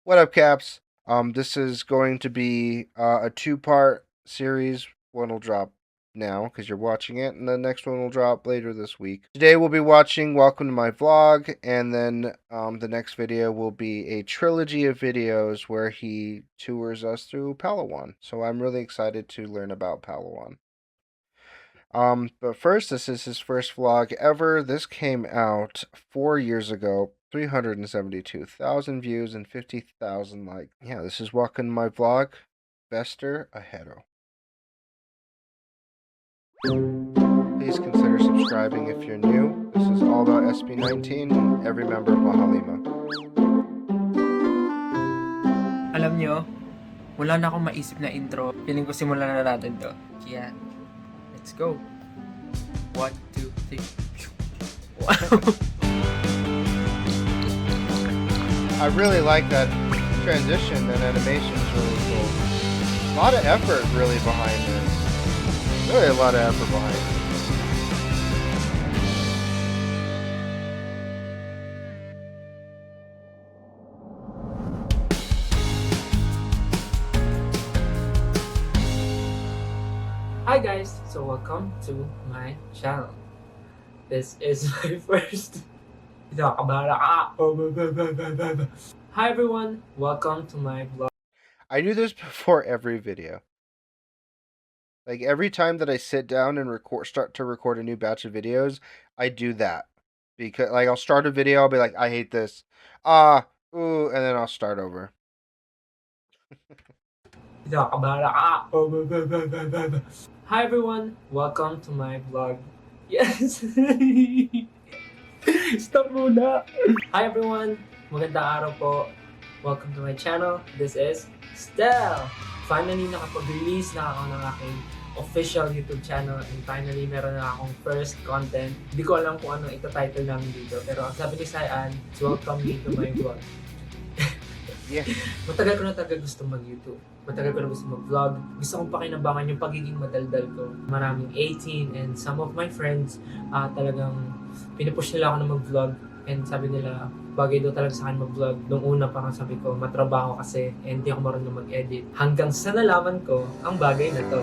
What up, Caps? This is going to be a two-part series. One will drop now because you're watching it, and the next one will drop later this week. Today we'll be watching Welcome to My Vlog, and then the next video will be a trilogy of videos where he tours us through Palawan. So I'm really excited to learn about Palawan. But first, this is his first vlog ever. This came out 4 years ago. 372,000 views and 50,000 likes. Yeah, this is Welcome to My Vlog. Bester Ahero. Please consider subscribing if you're new. This is all about SB19, every member of Mahalima. Alam nyo, wala na akong maisip na intro. Feeling ko simulan na natin to. Kaya, let's go. 1, 2, 3. Wow. I really like that transition and animation is really cool. A lot of effort really behind this. Really a lot of effort behind it. Hi guys! So welcome to my channel. This is my first... Hi everyone! Welcome to my vlog. I do this before every video. Like every time that I sit down and start to record a new batch of videos, I do that. Because like I'll start a video, I'll be like, I hate this. And then I'll start over. Hi everyone! Welcome to my vlog. Yes! Stop muna! Hi everyone! Magandang araw po. Welcome to my channel. This is Stel! Finally, nakapag-release na ako ng aking official YouTube channel and finally, meron na akong first content. Hindi ko alam kung anong ita-title namin dito pero ang sabi ni Sayan, welcome me to my vlog. Yeah. Matagal ko na talaga gusto mag-YouTube. Matagal ko na gusto mag-vlog. Gusto kong pakinabangan yung pagiging madaldal ko. Maraming 18 and some of my friends talagang pinupush nila ako na mag-vlog and sabi nila bagay daw talaga sa akin mag-vlog. Nung una parang sabi ko matrabaho kasi and hindi ako marunong mag-edit. Hanggang sa nalaman ko ang bagay na to.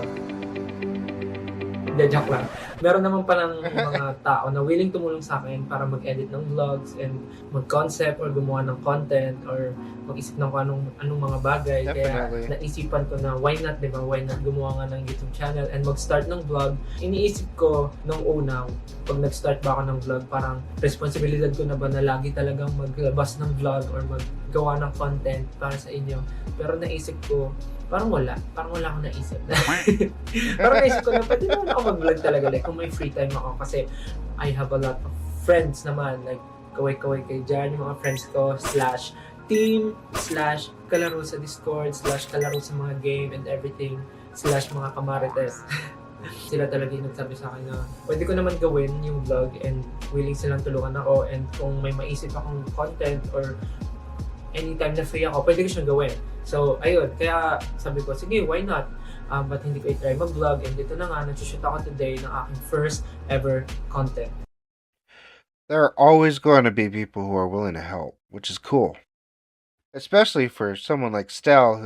Hindi, joke lang. Meron naman palang mga tao na willing tumulong sa akin para mag-edit ng vlogs and mag-concept or gumawa ng content or mag-isip ng kung anong mga bagay. Definitely. Kaya naisipan ko na why not, di ba? Why not gumawa nga ng YouTube channel and mag-start ng vlog. Iniisip ko nung una, pag nag-start ba ako ng vlog, parang responsibilidad ko na ba na lagi talagang maglabas ng vlog or maggawa ng content para sa inyo. Pero naisip ko, parang wala akong naisip. Parang naisip ko na pwede naman ako mag-vlog talaga like kung may free time ako kasi I have a lot of friends naman like kaway-kaway kayo dyan yung mga friends ko /team /kalaro sa Discord /kalaro sa mga game and everything /mga kamarites. Sila talaga yung nagsabi sa akin na pwede ko naman gawin yung vlog and willing silang tulungan ako and kung may maisip akong content or anytime na free ako, pwede ko siyang gawin. So, ayun. Kaya sabi ko, sige, why not? But hindi ko i-try mag-vlog. And dito na nga, nag-shoot ako today ng aking first ever content. There are always going to be people who are willing to help, which is cool. Especially for someone like Stel,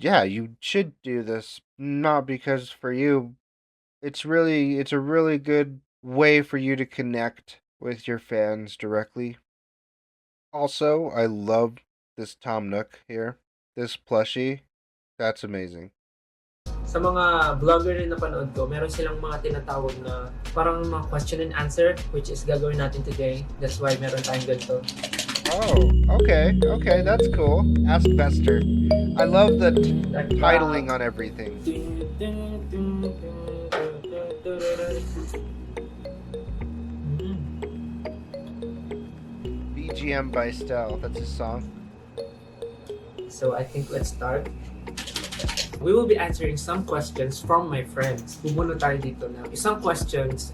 you should do this, not because for you. It's a really good way for you to connect with your fans directly. Also, I love this Tom Nook here. This plushie. That's amazing. Sa mga vlogger rin na panood ko, meron silang mga tinatawag na parang mga question and answer, which is gagawin natin today. That's why meron tayong ganito. Oh, okay, that's cool. Ask Bester. I love the titling on everything. BGM by Stel, that's his song. So I think let's start. We will be answering some questions from my friends. Bumuno tayo dito ng isang questions.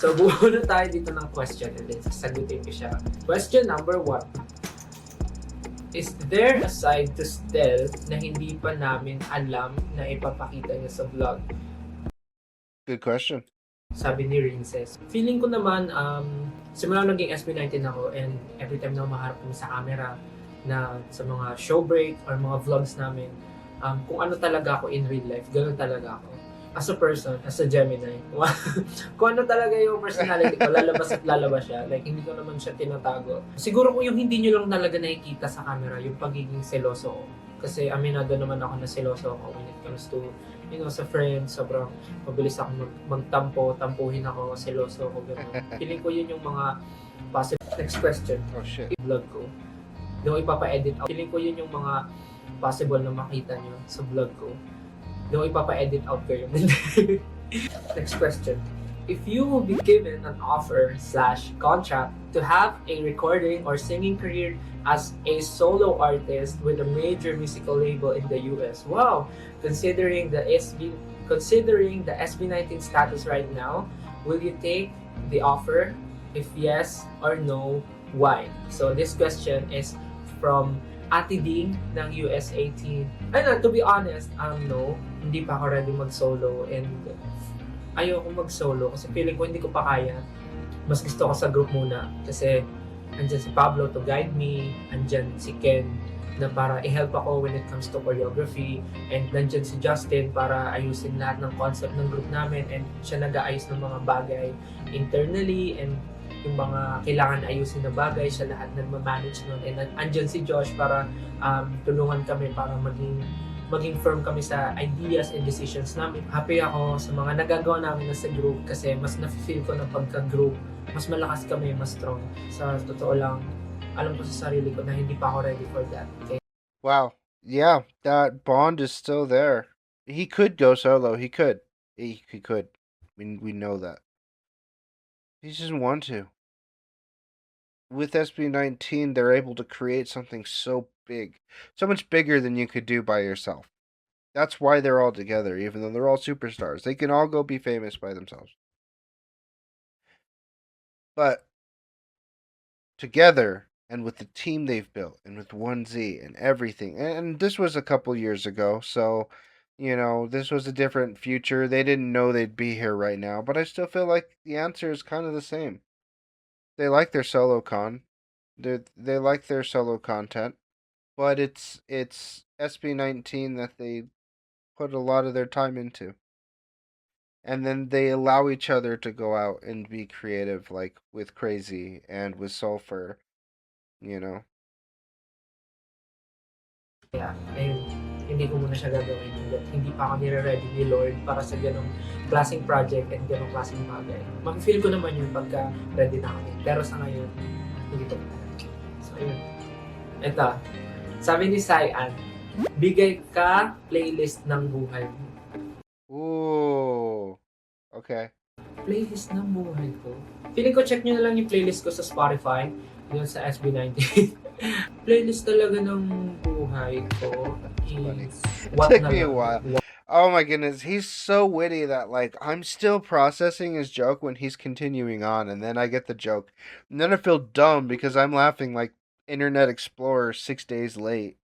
So bumuno tayo dito ng question and then sasagutin ko siya. Question number 1. Is there a side to Stel na hindi pa namin alam na ipapakita niya sa vlog? Good question. Sabi ni Rinces. Feeling ko naman, simula naging SB19 ako and every time na maharap kami sa camera, na sa mga show break or mga vlogs namin, kung ano talaga ako in real life, gano'n talaga ako. As a person, as a Gemini, kung ano talaga yung personality ko, lalabas at lalabas siya. Like, hindi ko naman siya tinatago. Siguro kung yung hindi nyo lang talaga nakikita sa camera, yung pagiging seloso ko. Kasi aminado naman ako na seloso ako when it comes to, sa friends, sobrang mabilis ako magtampo, tampuhin ako, seloso ako, gano'n. Feeling ko yun yung mga positive. Next question. Oh shit. Vlog ko. Doon ipapa-edit out. Feeling ko yun yung mga possible na makita nyo sa vlog ko. Doon ipapa-edit out ko yun. Next question. If you will be given an offer/contract to have a recording or singing career as a solo artist with a major musical label in the US, wow! Considering the SB19 status right now, will you take the offer? If yes or no, why? So this question is from Ate Ding ng USA team. To be honest, no, hindi pa ako ready mag-solo and ayoko mag-solo kasi feeling ko hindi ko pa kaya. Mas gusto ko sa group muna kasi andyan si Pablo to guide me, andyan si Ken na para i-help ako when it comes to choreography, and nandyan si Justin para ayusin lahat ng concept ng group namin, and siya nag-aayos ng mga bagay internally, and yung mga kailangan ayusin na bagay, siya lahat nagma-manage nun. And andyan si Josh para tulungan kami para maging firm kami sa ideas and decisions namin. Happy ako sa mga nagagawa namin na sa group kasi mas na-feel ko na pagka-group, mas malakas kami, mas strong. Sa totoo lang, alam ko sa sarili ko na hindi pa ako ready for that. Okay? Wow. Yeah, that bond is still there. He could go solo. He could. He could. We know that. He just doesn't want to. With SB19, they're able to create something so big, so much bigger than you could do by yourself. That's why they're all together, even though they're all superstars. They can all go be famous by themselves. But together, and with the team they've built, and with 1Z and everything, and this was a couple years ago, so, this was a different future. They didn't know they'd be here right now, but I still feel like the answer is kind of the same. They like their solo they like their solo content, but it's SB19 that they put a lot of their time into. And then they allow each other to go out and be creative, like with Crazy and with Sulfur, you know. Kaya, ayun, hindi ko muna siya gagawin. Hindi pa ako nire-ready ni Lord para sa ganong klaseng project and ganong klaseng bagay. Mag-feel ko naman yun pagka ready na kami. Pero sa ngayon, hindi ko pa. So, ayun. Ito, sabi ni Saian, bigay ka playlist ng buhay mo. Ooh. Okay. Playlist ng buhay ko? Feeling ko check nyo na lang yung playlist ko sa Spotify, yun sa SB19. Playlist talaga ng buhay ko is what Took na me a lang. while. Oh my goodness, he's so witty that like I'm still processing his joke when he's continuing on, and then I get the joke, and then I feel dumb because I'm laughing like Internet Explorer 6 days late.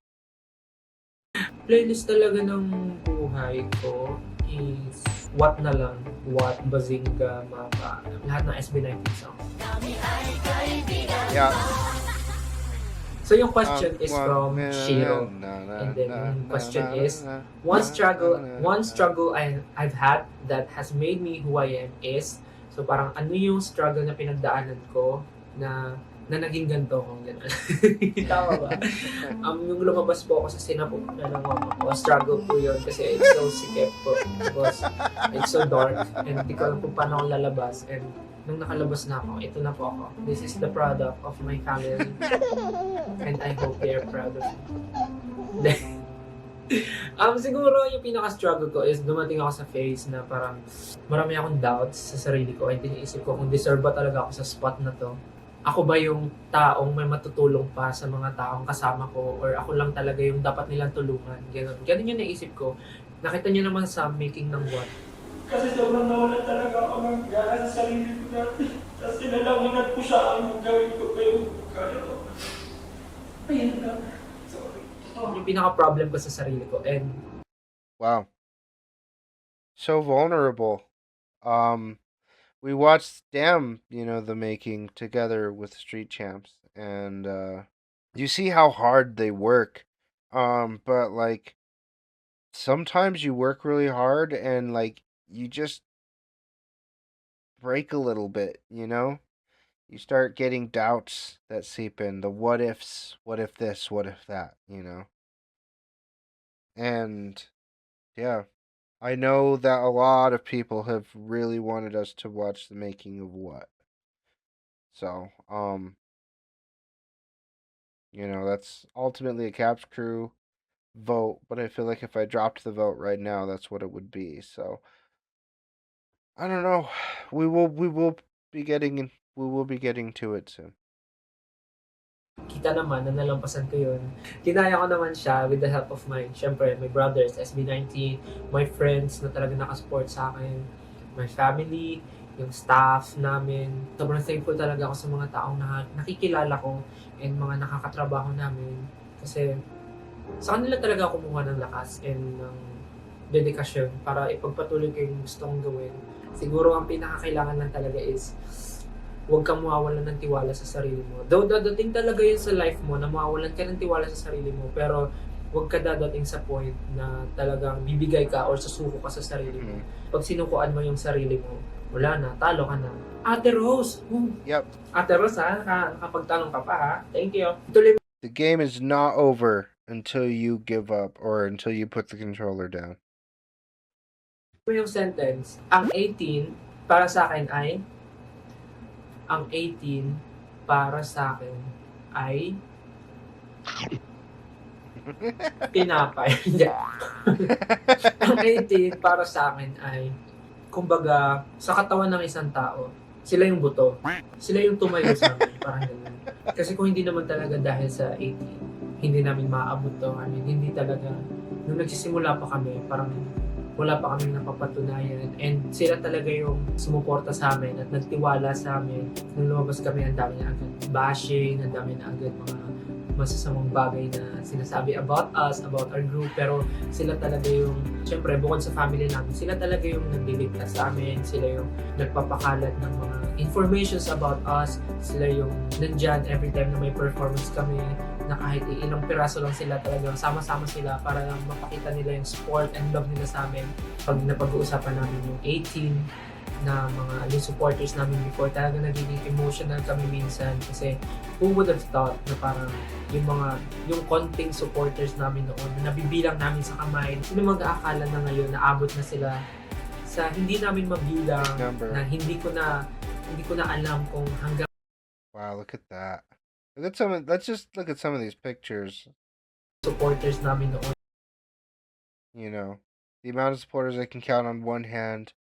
Playlist talaga ng buhay ko is what na lang, what, Bazinga, Mapa, lahat ng SB19 songs. Yeah. So yung question is from Shiro. And then yung question is, one struggle I've had that has made me who I am is, so parang ano yung struggle na pinagdaanan ko na naging ganito kong gano'n. Tama ba? Yung lumabas po ako sa sinapok na ng mama ko, struggle po yun kasi it's so sikip po. Because it's so dark and hindi ko alam kung paano ako lalabas. And nung nakalabas na ako, ito na po ako. This is the product of my family. And I hope they are proud of me. Siguro yung pinaka-struggle ko is dumating ako sa phase na parang marami akong doubts sa sarili ko. Ay iniisip ko kung deserve ba talaga ako sa spot na to. Ako ba yung taong may matutulong pa sa mga taong kasama ko, or ako lang talaga yung dapat nilang tulungan. Ganun yung naisip ko. Nakita niyo naman sa making ng what. Kasi sobrang nawalan talaga ako ng gana sa sarili ko dati. Tapos tinalamunan ko siya ang gawin ko pa yung kaya ko. Ayun na. Sorry. Yung pinaka-problem ko sa sarili ko. And Wow. So vulnerable. We watched Damn, the making together with Street Champs, and you see how hard they work. But like sometimes you work really hard and like you just break a little bit, you know? You start getting doubts that seep in, the what ifs, what if this, what if that, you know? And yeah, I know that a lot of people have really wanted us to watch the making of what. So, that's ultimately a Caps Crew vote, but I feel like if I dropped the vote right now, that's what it would be. So, I don't know. We will be getting to it soon. Kita naman na nalampasan ko yun. Kinaya ko naman siya with the help of syempre, my brothers, SB19, my friends na talaga nakasupport sa akin, my family, yung staff namin. Sobrang thankful talaga ako sa mga taong nakikilala ko and mga nakakatrabaho namin. Kasi sa kanila talaga ako kumuha ng lakas and ng dedikasyon para ipagpatuloy ko yung gusto kong gawin. Siguro ang pinakakailangan lang talaga is huwag kang mawawalan ng tiwala sa sarili mo. Though dadating talaga yun sa life mo na mawawalan ka ng tiwala sa sarili mo, pero huwag ka dadating sa point na talagang bibigay ka or susuko ka sa sarili mo. Pag sinukuan mo yung sarili mo, wala na, talo ka na. Ate Rose! Yep. Ate Rose ha, nakapagtanong ka pa ha. Thank you. Tuloy The game is not over until you give up or until you put the controller down. mo yung sentence. Ang 18 para sa akin ay tinapay. Hindi. Ang 18 para sa akin ay kumbaga sa katawan ng isang tao, sila yung buto. Sila yung tumayo sa amin. Parang ganun. Kasi kung hindi naman talaga dahil sa 18, hindi namin maaabot to. I mean, hindi talaga. Nung nagsisimula pa kami, parang wala pa kami napapatunayan. And sila talaga yung sumuporta sa amin at nagtiwala sa amin. Nung lumabas kami, ang dami na agad bashing, ang dami na agad mga masasamang bagay na sinasabi about us, about our group. Pero sila talaga yung, syempre, bukod sa family namin, sila talaga yung nagliligtas sa amin. Sila yung nagpapakalat ng mga informations about us. Sila yung nandyan every time na may performance kami, na kahit ilang piraso lang sila, talagang sama-sama sila para lang mapakita nila yung support and love nila sa amin. Pag napag-uusapan namin yung 18 na yung supporters namin before, talaga nagiging emotional kami minsan kasi who would have thought na parang yung konting supporters namin noon na nabibilang namin sa kamay, sino mag-aakala na ngayon naabot na sila sa hindi namin mabilang Number. na hindi ko na alam kung hanggang Wow, look at that. Let's just look at some of these pictures. supporters namin noon. You know, the amount of supporters I can count on one hand.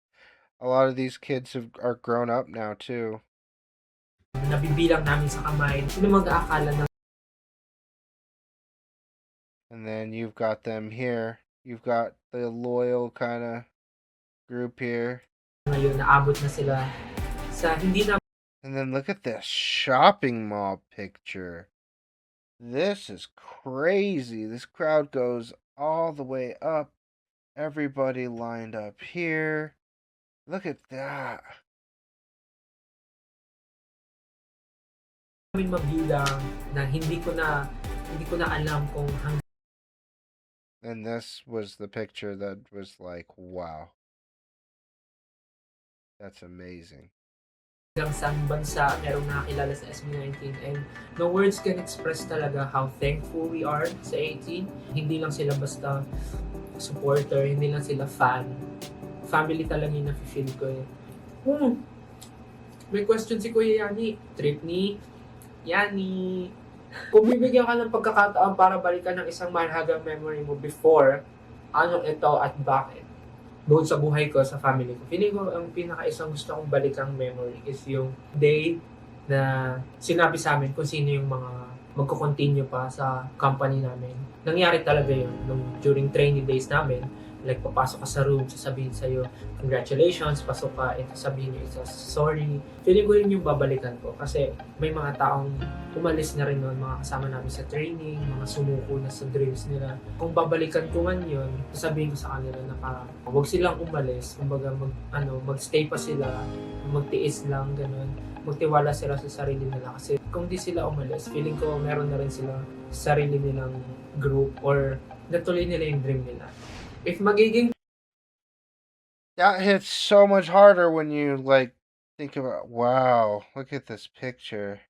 A lot of these kids are grown up now too. Nabibilang namin sa kamay, sino mag-aakala na And then you've got them here. You've got the loyal kind of group here. ngayon naabot na sila sa hindi na And then look at this shopping mall picture. This is crazy. This crowd goes all the way up. Everybody lined up here. Look at that. namin mabilang na hindi ko na alam kung hanggang And this was the picture that was like, wow. That's amazing. saan bansa merong nakakilala sa SB19 and no words can express talaga how thankful we are sa 18. Hindi lang sila basta supporter, hindi lang sila fan. Family talaga yung nafe-feel ko eh. May question si Kuya Yani. Trip ni Yani. Kung bibigyan ka ng pagkakataon para balikan ng isang mahalagang memory mo before, ano ito at bakit? Bukod sa buhay ko, sa family ko. Feeling ko ang pinaka-isang gusto kong balikang memory is yung day na sinabi sa amin kung sino yung mga magko-continue pa sa company namin. Nangyari talaga yun during training days namin. Like, papasok ka sa room, sasabihin sa'yo, congratulations, pasok ka, and sasabihin nyo isa, sorry. Feeling ko yun yung babalikan ko kasi may mga taong umalis na rin noon, mga kasama namin sa training, mga sumuko na sa dreams nila. Kung babalikan ko man yun, sasabihin ko sa kanila na parang huwag silang umalis, kumbaga magstay pa sila, magtiis lang, ganun. magtiwala sila sa sarili nila. Kasi kung di sila umalis, feeling ko meron na rin sila sarili nilang group or natuloy nila yung dream nila. If magiging That hits so much harder when you like think about, wow, look at this picture.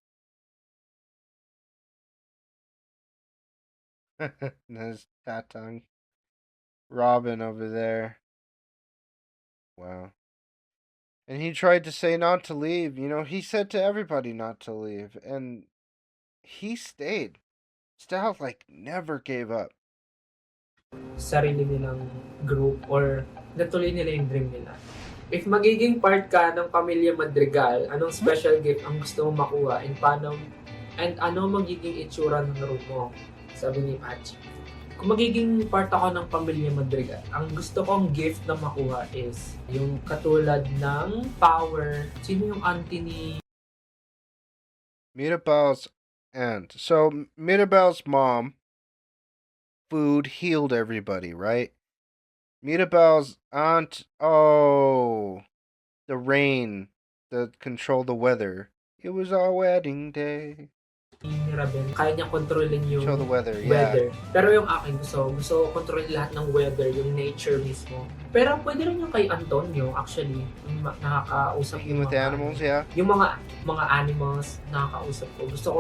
There's Tatang Robin over there. Wow. And he tried to say not to leave. You know, he said to everybody not to leave. And he stayed. Styles like never gave up. sarili nilang group or natuloy nila yung dream nila. If magiging part ka ng Pamilya Madrigal, anong special gift ang gusto mong makuha and ano magiging itsura ng room mo? Sabi ni Patch. Kung magiging part ako ng Pamilya Madrigal, ang gusto kong gift na makuha is yung katulad ng power. Sino yung auntie ni Mirabel's aunt. So Mirabel's mom, food healed everybody, right? Mirabel's aunt, oh, the rain that controlled the weather. It was our wedding day. Mirabel? Kaya niya kontrolin yung Show the weather, yeah. weather. Pero yung akin gusto ko kontrolin lahat ng weather, yung nature mismo. Pero pwede rin yung kay Antonio, actually. Yung nakakausap Speaking with animals, yeah. Yung mga animals nakakausap ko. Gusto ko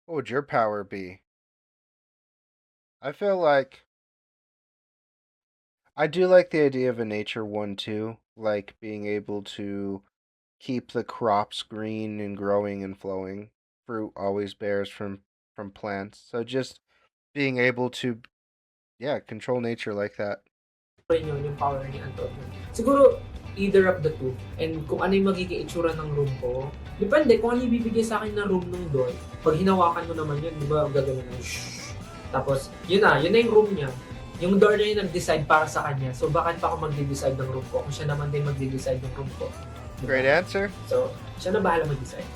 What would your power be? I feel like I do like the idea of a nature one too, like being able to keep the crops green and growing and flowing. Fruit always bears from plants. So just being able to control nature like that. rin yun, yung power ni Antonio. Siguro, either of the two. And kung ano yung magiging itsura ng room ko, depende kung ano yung bibigay sa akin na room nung doon. Pag hinawakan mo naman yun, di ba, gagawin na shhh. Tapos, yun na yung room niya. Yung door na yun nag-decide para sa kanya. So, bakit pa ako mag-decide ng room ko? Kung siya naman din mag-decide ng room ko. Diba? Great answer. So, siya na bahala mag-decide.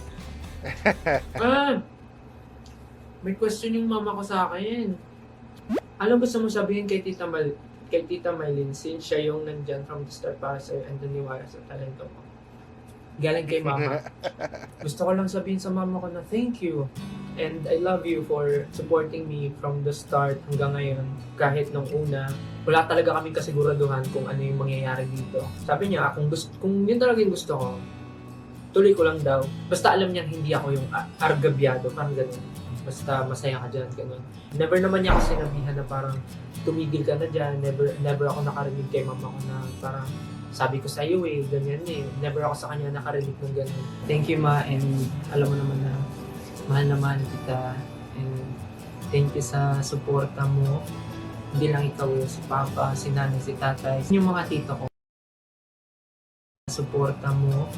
May question yung mama ko sa akin. Alam gusto mo sabihin kay Tita Maylin, since siya yung nandyan from the start para sa'yo and naniwala sa talento mo. Galing kay mama. Gusto ko lang sabihin sa mama ko na thank you. And I love you for supporting me from the start hanggang ngayon. Kahit nung una, wala talaga kaming kasiguraduhan kung ano yung mangyayari dito. Sabi niya, kung yun talaga yung gusto ko, tuloy ko lang daw. Basta alam niya hindi ako yung argabyado, parang gano'n. Basta masaya ka dyan, gano'n. Never naman niya ako sinabihan na parang tumigil ka na dyan. Never ako nakarinig kay mama ko na parang sabi ko sa iyo ganyan eh. Never ako sa kanya nakarinig ng gano'n. Thank you ma, and alam mo naman na mahal na mahal kita. And thank you sa suporta mo. Hindi lang ikaw, si Papa, si Nanay, si Tatay, yung mga tito ko. Suporta mo.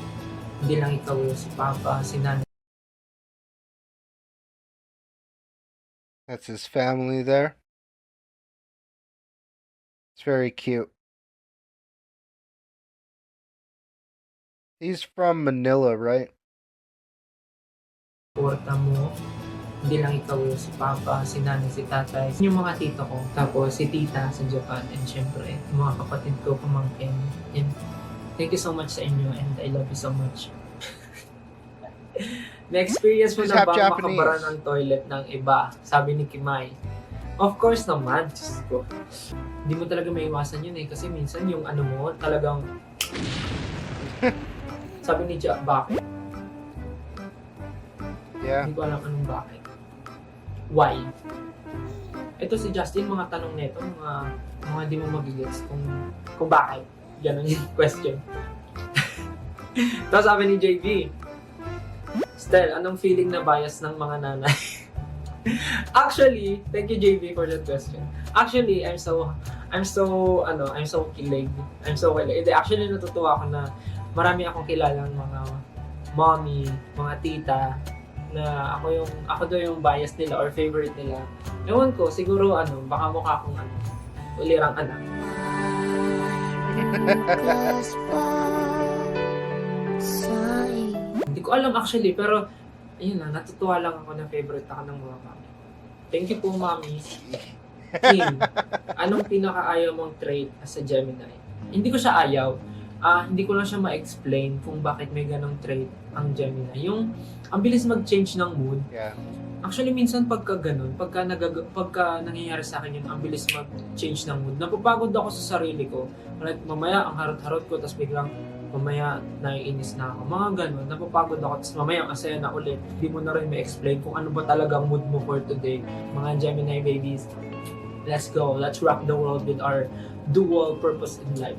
Hindi lang ikaw, si Papa, si Nanay. That's his family there. It's very cute. He's from Manila, right? Suporta mo. Hindi lang ikaw, si Papa, si Nanay, si Tatay, yung mga tito ko. Tapos si Tita sa Japan, and syempre, yung mga kapatid ko, pamangkin. And thank you so much sa inyo, and I love you so much. Na-experience mo Just na have ba Japanese. makabara ng toilet ng iba? Sabi ni Kimay. Of course naman, Diyos ko. Hindi mo talaga maiwasan yun eh, kasi minsan yung ano mo, talagang... Sabi ni Jack, bakit? Yeah. Hindi ko alam anong bakit. Why? Ito si Justin, mga tanong nito, mga hindi mo magigets kung bakit. Ganun yung question. Tapos sabi ni JB, Stel, anong feeling na bias ng mga nanay? Actually, thank you JB for that question. Actually, I'm so kilig. Actually, natutuwa ako na marami akong kilalang mga mommy, mga tita, na ako daw yung bias nila or favorite nila. Ewan ko, siguro baka mukha akong ulirang anak. Hindi ko alam actually, pero ayun na, natutuwa lang ako na favorite ako ng mga mami. Thank you po, mami. Kim, anong pinakaayaw mong trait as a Gemini? Hindi ko siya ayaw. Hindi ko lang siya ma-explain kung bakit may ganong trait. ang Gemini. Yung, ang bilis mag-change ng mood. Yeah. Actually, minsan pagka ganun, pagka nangyayari sa akin yun, ang bilis mag-change ng mood. Napapagod ako sa sarili ko. Like, mamaya, ang harot-harot ko, tapos biglang, mamaya, naiinis na ako. Mga ganun, napapagod ako, tapos mamaya, ang saya na ulit. Hindi mo na rin ma-explain kung ano ba talaga mood mo for today. Mga Gemini babies, let's go. Let's rock the world with our dual purpose in life.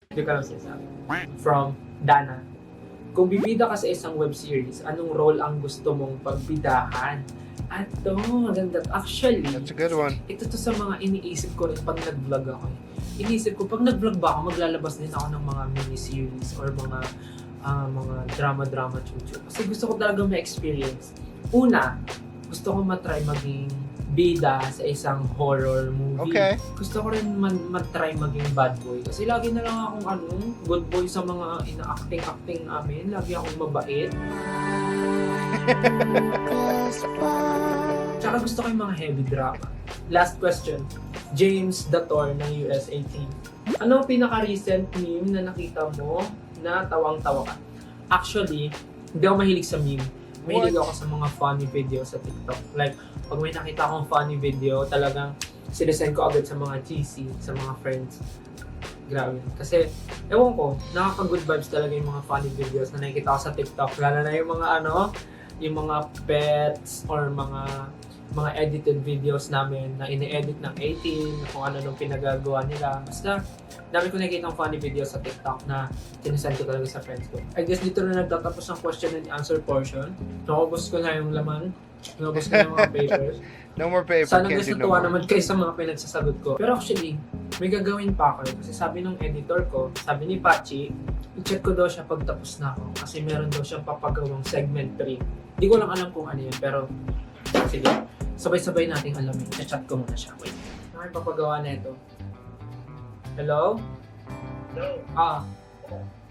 Hindi ka lang sinasabi. From Dana. Kung bibida ka sa isang web series, anong role ang gusto mong pagbidahan? At to, maganda. Actually, That's a good one. ito to sa mga iniisip ko rin pag nag-vlog ako. Iniisip ko, pag nag-vlog ba ako, maglalabas din ako ng mga mini-series or mga drama-drama chuchu. Kasi gusto ko talaga ma-experience. Una, gusto ko matry maging bida sa isang horror movie. Okay. Gusto ko rin matry maging bad boy. Kasi lagi na lang akong good boy sa mga ina-acting namin. Lagi akong mabait. Tsaka gusto ko yung mga heavy drama. Last question. James Dator ng USA Team. Ano ang pinaka-recent meme na nakita mo na tawang-tawa ka? Actually, hindi ako mahilig sa meme. Mahilig ako sa mga funny video sa TikTok. Like, pag may nakita akong funny video, talagang sinesend ko agad sa mga GC, sa mga friends. Grabe. Kasi, ewan ko, nakaka-good vibes talaga yung mga funny videos na nakikita ko sa TikTok. Lalo na yung mga yung mga pets or mga edited videos namin na ini-edit ng 18, kung ano nung pinagagawa nila. Basta, dami ko nakikita ng funny videos sa TikTok na sinesend ko talaga sa friends ko. I guess dito na nagtatapos ang question and answer portion. Nakubos ko na yung laman. Nakubos ko na yung mga papers. No more paper. Sana Can't guys do no natuwa more. naman kayo sa mga pinagsasagot ko. Pero actually, may gagawin pa ako. Kasi sabi ng editor ko, sabi ni Pachi, i-check ko daw siya pag tapos na ako. Kasi meron daw siyang papagawang segment 3. Hindi ko lang alam kung ano yun, pero sige. Sabay-sabay nating alamin. I-chat ko muna siya. Wait. Ano yung papagawa na ito? Hello? Hello? Ah.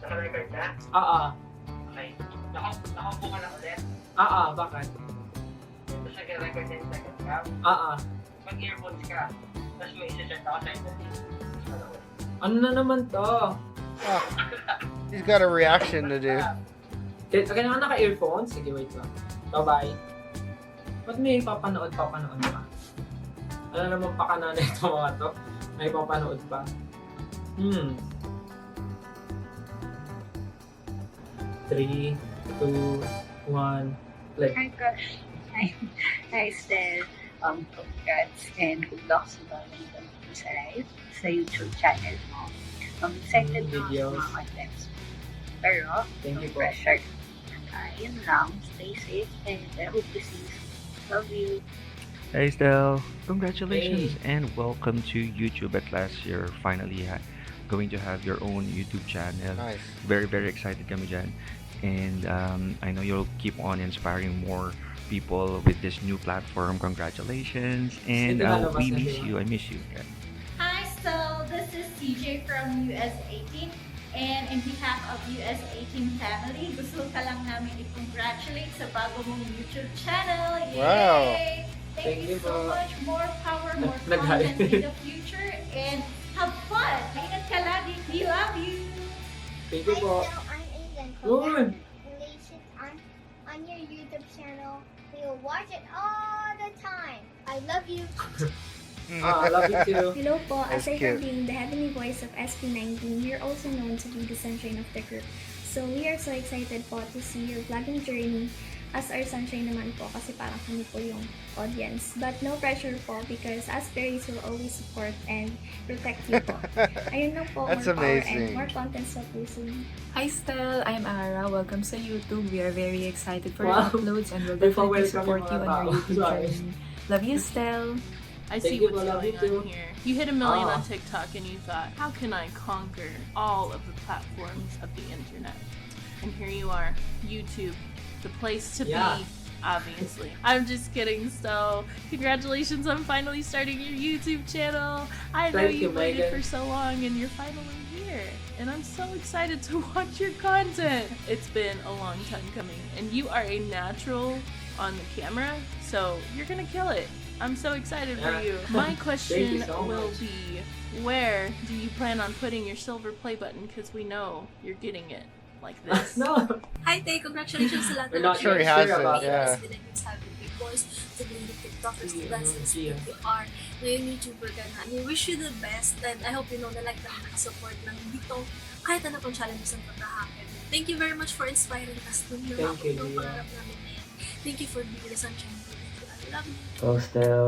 Naka-record na? Okay. Nakaupo ka na ulit? Bakit? Tapos nag-record na yung second cam? Mag-earphones ka. Tapos may isa-chat ako sa ito. Ano na naman to? Ah, he's got a reaction to do. Okay na nga naka-earphones? Sige, wait lang. Bye-bye. Ba't may papanood pa? Ano naman pakana na ito mga to? May papanood pa. 3, 2, 1, play. Hi, gosh. Hi, Stel. Congrats and good luck sa bagong sa YouTube channel mo. Excited na ako sa Videos. mga contents mo. Pero, Thank no you po. pressure. Yun lang. Stay safe and I hope to see you soon. Love you. Hey Stel, congratulations and welcome to YouTube at last. You're finally going to have your own YouTube channel. Nice. Very, very excited kami dyan. And I know you'll keep on inspiring more people with this new platform. Congratulations. And Ito na labas we na miss sila. you. I miss you. Yeah. Hi, so this is CJ from US 18 and in behalf of US 18 family, gusto ka lang namin i-congratulate sa bago mong YouTube channel. Yay! Wow. Thank you so po. much. More power, more Nag-hi. content in the future and have fun. Ingat ka lagi. We love you. Thank you po. Hi, I'm England. Good. Congratulations on your YouTube channel. We will watch it all the time. I love you. Love you too. Hello po, That's aside cute. from being the heavenly voice of SB19, you're also known to be the sunshine of the group. So we are so excited po to see your vlogging journey as our sunshine naman po kasi parang kami po yung audience. But no pressure po because as Berries will always support and protect you po. Ayun lang po, That's more power amazing. and more content sa puso niyo. Hi Stel, I'm Ara. Welcome sa YouTube. We are very excited for Wow. your uploads and we'll May definitely pa-welcome support yung you mga on your tao. YouTube Sorry. journey. Love you, Stel. I Thank see you, what's love you going on too. here. You hit a million Ah. on TikTok and you thought, how can I conquer all of the platforms of the internet? And here you are, YouTube, the place to Yeah. be, obviously. I'm just kidding, so congratulations on finally starting your YouTube channel. I know Thank you, you waited Megan. for so long and you're finally here. And I'm so excited to watch your content. It's been a long time coming and you are a natural on the camera, so you're gonna kill it. I'm so excited for Yeah. you. My Thank question you so will much. be, where do you plan on putting your silver play button? Because we know you're getting it. like this. No. Hi, Tay. Congratulations sa lahat We're ng not sure he sure has about it, yeah. The Leggings have the big boys, to be the TikTokers, the Yeah, blessings yeah. that you are. Ngayon, YouTuber ka na. We wish you the best and I hope you know na like na support ng dito kahit ano pang challenges ang pagkahakin. Thank you very much for inspiring us to hear Thank you, ng Leah. pangarap namin na yan. Thank you for being the sunshine of my life. I love you. Well, Stell,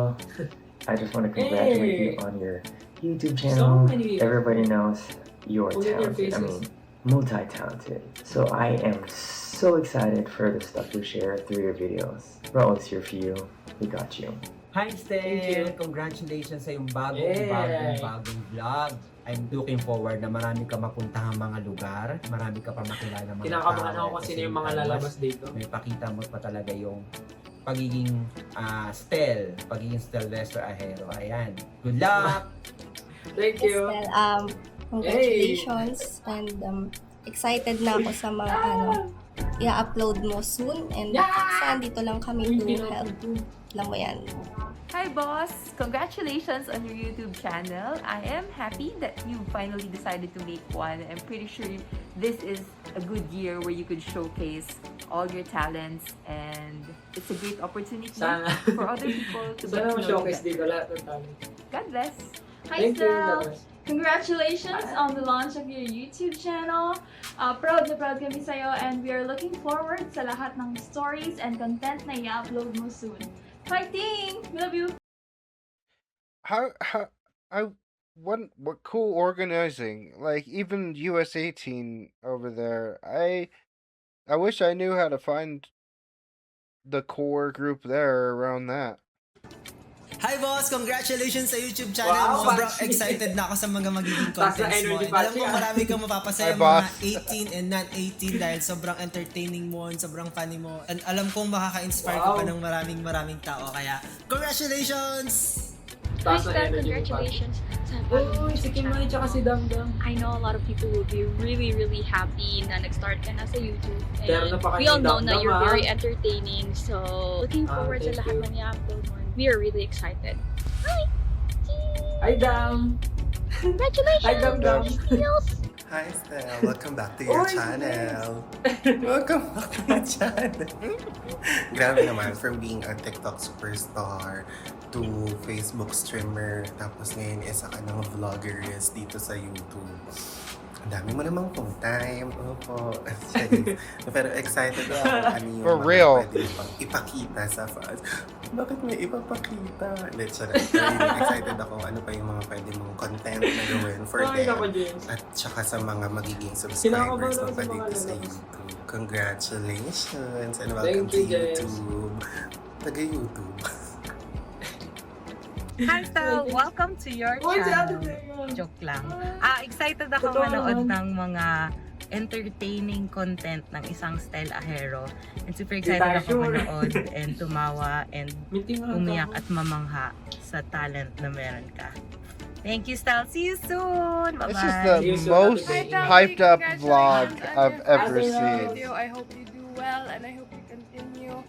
I just want to congratulate you on your YouTube channel. many- Everybody knows you're Only their talented. I faces. mean, multi-talented. So I am so excited for the stuff you share through your videos. We're always here for you. We got you. Hi, Thank Stel! you. Congratulations sa yung Yeah. bagong vlog. I'm looking forward na marami ka mapuntahang mga lugar, marami ka pa makilala mga Kinakabahan tao. ako kung Kasi sino yung mga mas lalabas dito. May pakita mo pa talaga yung pagiging Stel, pagiging Stelvester Ahero. Ayan. Good luck! Thank you. Well, congratulations and excited na ako sa mga i-upload mo soon and saan dito lang kami to help. Alam mo yan. Hi boss! Congratulations on your YouTube channel. I am happy that you finally decided to make one. I'm pretty sure this is a good year where you could showcase all your talents and it's a great opportunity Sana. for other people to get Sana to know ma-showcase you dito lahat ng talent. better. God bless! Hi, Thank you. Stel. God bless. Congratulations on the launch of your YouTube channel. Proud na proud kami sa'yo and we are looking forward sa lahat ng stories and content na i-upload mo soon. Fighting! We love you! What cool organizing. Like, even US 18 over there. I wish I knew how to find the core group there around that. Hi boss! Congratulations sa YouTube channel Wow, mo. Sobrang Pachi. excited na ako sa mga magiging Taas na contents mo. energy, And alam Pachi, mo, ah. marami kang mapapasaya Hi, mga boss. 18 and non-18 dahil sobrang entertaining mo and sobrang funny mo. And alam kong makaka-inspire ka Wow. pa ng maraming tao. Kaya, congratulations! Taas na Stel, energy mo, Pachi. congratulations sa Uy, si Kimay tsaka si Damdam. I know a lot of people will be really, really happy na nag-start ka na sa YouTube. Pero And napaka- we all know na Damdam, you're ah. very entertaining. So, looking forward sa thank lahat you. ng i-upload mo. We are really excited. Hi! Hi, Dam! Congratulations! Hi, Damdam! Hi, Stell. Welcome back to your Oy, channel. Welcome back to my channel. Grabe naman, from being a TikTok superstar to Facebook streamer, tapos ngayon isa ka ng vloggeress dito sa YouTube. Ang dami mo namang full time. Opo. Pero excited ako ano yung For mga real. pwede pang ipakita sa fans. Bakit may ipapakita? Let's really excited ako ano pa yung mga pwede mong content na gawin for Ay, them. naku, James. At saka sa mga magiging Kinakabahan subscribers ako na sa pa mga dito sa lalabas. YouTube. Congratulations! And welcome Thank to you, James. YouTube. Taga-YouTube. Hi, Stel! Welcome to your Uy, si Ate channel. Tega. Joke lang. Excited ako Totoo manood naman. ng mga entertaining content ng isang Stel Ahero. And super Di excited tayo ako sure. manood and tumawa and Meeting mo lang umiyak ako. at mamangha sa talent na meron ka. Thank you, Stel. See you soon! This is Bye-bye! See you the soon, most Ate Tega. hyped up vlog I've ever Ate seen. Rose. I hope you do well and I hope you continue.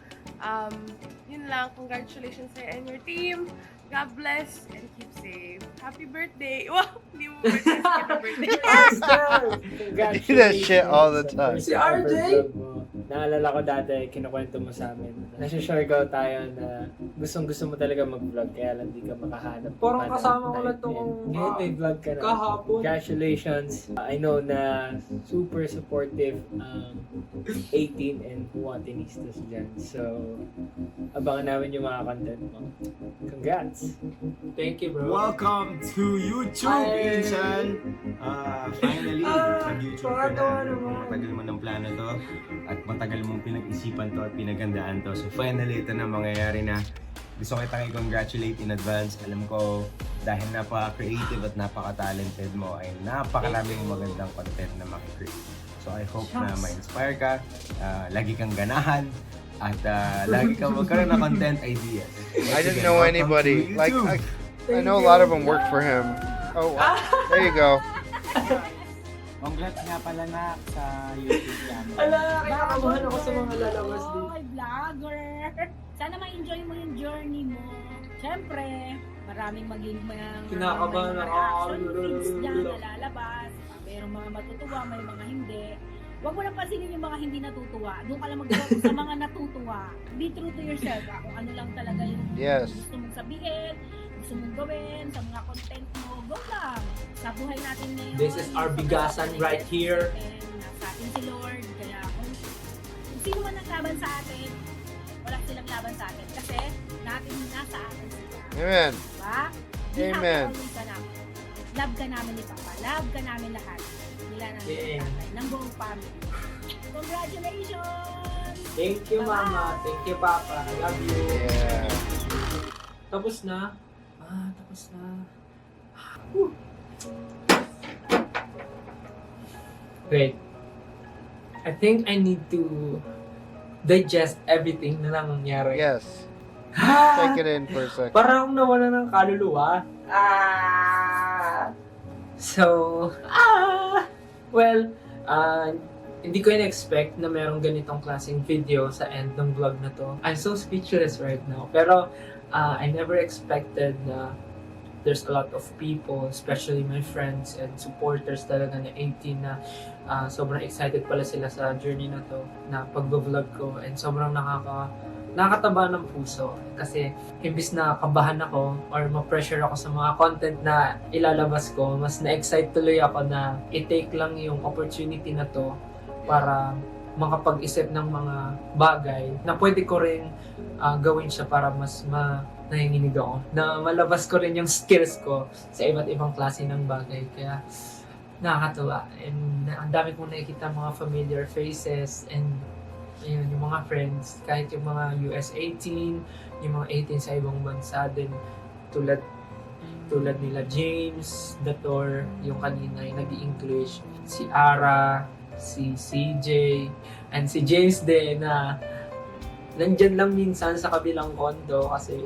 Yun lang, congratulations sa and your team. God bless and keep safe. Happy birthday! Wow! Hindi mo birthday, happy birthday. I do that shit all the time. Si RJ! Naalala ko dati, kinukwento mo sa amin. Nasa-share ko tayo na gustong-gusto mo talaga mag-vlog kaya lang di ka makahanap. Parang Paano kasama ko na lang itong ngayon may vlog ka na. kahapon. Congratulations. I know na super supportive ang 18 and Watinistas dyan. So, abangan namin yung mga content mo. Congrats! Thank you, bro. Welcome to YouTube, Hi. Insan! Finally, nag-YouTube ka nakakatawa na. naman. Matagal mo ng plano to at matagal mong pinag-isipan to at pinagandaan to. So finally, ito na mangyayari na. Gusto kitang i-congratulate in advance. Alam ko, dahil napaka-creative at napaka-talented mo, ay napakaraming magandang content na makikreate. So I hope na ma-inspire ka, lagi kang ganahan, at lagi kang magkaroon ng content ideas. I didn't know anybody. Like, I know a lot of them work for him. Oh, there you go. Congrats nga pala na sa YouTube channel. Ala, kinakabahan ako sa mga lalabas dito. Ay, vlogger! Sana ma-enjoy mo yung journey mo. Siyempre, maraming maging mga Kinakabahan ako. reaction feeds dyan na lalabas. Mayroong mga matutuwa, may mga hindi. Huwag mo nang pansinin yung mga hindi natutuwa. Doon ka lang mag-focus sa mga natutuwa. Be true to yourself. Kung ano lang talaga yung gusto mong sabihin, gusto mong gawin, sa mga content mo, go lang. Sa buhay natin ngayon. This is our bigasan right here. And nasa atin si Lord. Kaya kung sino man ang laban sa atin, wala silang laban sa atin. Kasi natin nasa atin sila. Amen. Diba? Amen. Love ka namin ni Papa. Love ka namin lahat. Nila namin tatay. Ng buong family. Congratulations! Thank you, Mama. Thank you, Papa. I love you. Yeah. Tapos na. Tapos na. Wait. I think I need to digest everything na nangyari. Yes. Take it in for a second. Parang nawala ng kaluluwa. Well, hindi ko in-expect na merong ganitong klaseng video sa end ng vlog na to. I'm so speechless right now. Pero, I never expected na there's a lot of people, especially my friends and supporters talaga na 18 na sobrang excited pala sila sa journey na to, na pag-vlog ko, and sobrang nakakataba ng puso kasi imbis na kabahan ako or ma-pressure ako sa mga content na ilalabas ko, mas na-excite tuloy ako na i-take lang yung opportunity na to para makapag-isip ng mga bagay na pwede ko rin gawin siya para mas nanginginig ako, na malabas ko rin yung skills ko sa iba't ibang klase ng bagay. Kaya nakakatuwa, and ang dami kong nakikita mga familiar faces, and ayun, yung mga friends, kahit yung mga US 18, yung mga 18 sa ibang bansa din, tulad nila James, Dator, yung kanina yung nag-i-English, si Ara, si CJ, and si James din na nandyan lang minsan sa kabilang condo kasi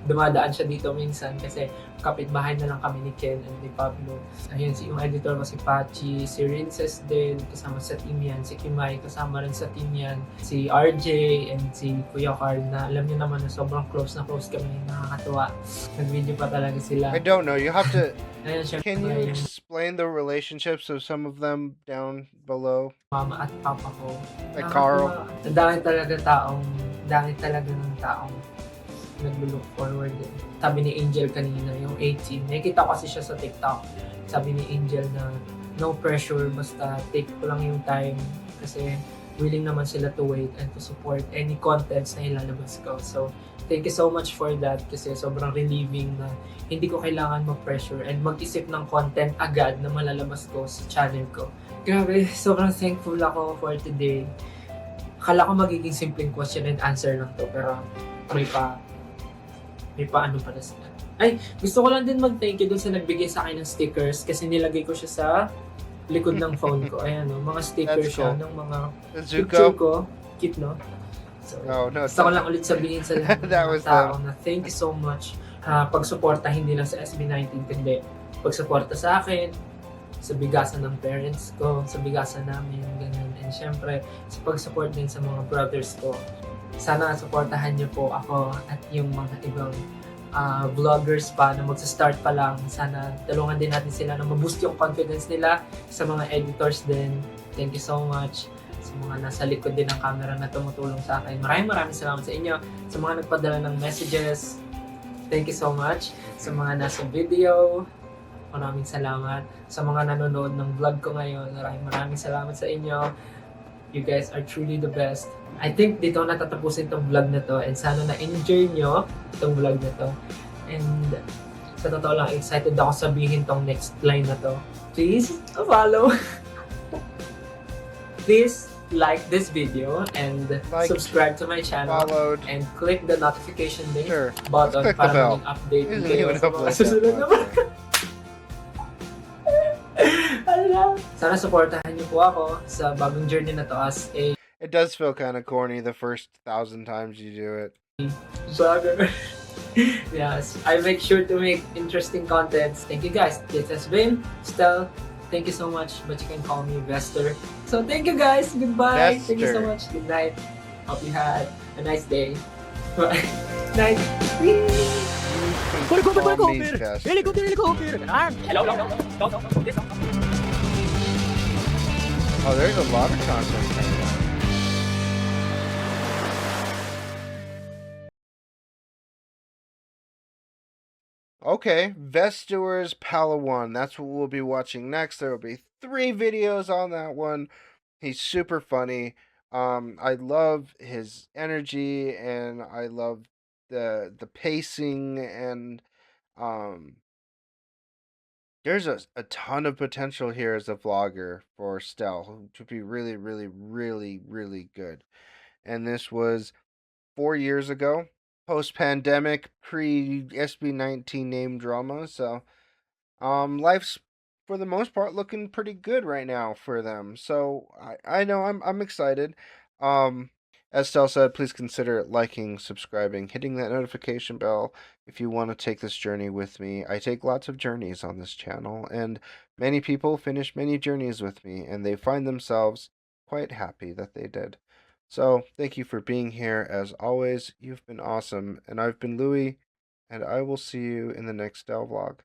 dumadaan siya dito minsan kasi kapitbahay na lang kami ni Ken and ni Pablo. Ayun, yung editor ko si Pachi, si Rinces din, kasama sa team yan, si Kimay, kasama rin sa team yan, si RJ, and si Kuya Carl, na alam niyo naman na sobrang close na close kami, nakakatuwa. Nag-video pa talaga sila. I don't know, you have to... Ayun, Can you explain the relationships of some of them down below? Mama at Papa ko. Like Carl? Ang dami talaga ng taong naglo-look forward din. Sabi ni Angel kanina, yung 18, nakikita ko kasi siya sa TikTok. Sabi ni Angel na no pressure, basta take ko lang yung time kasi willing naman sila to wait and to support any contents na ilalabas ko. So, thank you so much for that kasi sobrang relieving na hindi ko kailangan mag-pressure and mag-isip ng content agad na malalabas ko sa channel ko. Grabe, sobrang thankful ako for today. Akala ko magiging simpleng question and answer lang to, pero may paano pala sila. Ay, gusto ko lang din mag-thank you dun sa nagbigay sa akin ng stickers kasi nilagay ko siya sa likod ng phone ko. Ayan, no, mga stickers siya ng mga picture ko. Cute, no? So, gusto ko lang ulit sabihin sa lahat ng mga tao na thank you so much. Pagsuporta hindi lang sa SB19, kundi pagsuporta sa akin, sa bigasan ng parents ko, sa bigasan namin, ganyan. And syempre, sa pag-support din sa mga brothers ko. Sana supportahan niyo po ako at yung mga ibang vloggers pa na magsa-start pa lang. Sana tulungan din natin sila na ma-boost yung confidence nila. Sa mga editors din, thank you so much. Sa mga nasa likod din ng camera na tumutulong sa akin. Maraming salamat sa inyo. Sa mga nagpadala ng messages, thank you so much. Sa mga nasa video, maraming salamat. Sa mga nanonood ng vlog ko ngayon, maraming salamat sa inyo. You guys are truly the best. I think dito natatapusin itong vlog na to, and sana na-enjoy nyo itong vlog na to. And sa totoo lang, excited ako sabihin tong next line na to. Please follow. Please like this video and subscribe to my channel and click the notification button para mag-update kayo sa mga susunod na vlog. Sana supportahan niyo po ako sa bagong journey na to as a It does feel kind of corny the first 1,000 times you do it. vlogger. Yes, I make sure to make interesting contents. Thank you guys. This has been Stel. Thank you so much, but you can call me Vester. So thank you guys. Goodbye. Thank you so much. Good night. Hope you had a nice day. Bye. Night. Helicopter! Oh, there's a lot of content coming out. Okay, Vesture's Palawan. That's what we'll be watching next. There will be 3 videos on that one. He's super funny. I love his energy, and I love the pacing, and there's a ton of potential here as a vlogger for Stel to be really, really, really, really good. And this was 4 years ago, post-pandemic, pre-SB19 name drama. So, life's for the most part looking pretty good right now for them. So I know I'm excited. As Stel said, please consider liking, subscribing, hitting that notification bell if you want to take this journey with me. I take lots of journeys on this channel, and many people finish many journeys with me, and they find themselves quite happy that they did. So thank you for being here. As always, you've been awesome, and I've been Louie, and I will see you in the next Stel vlog.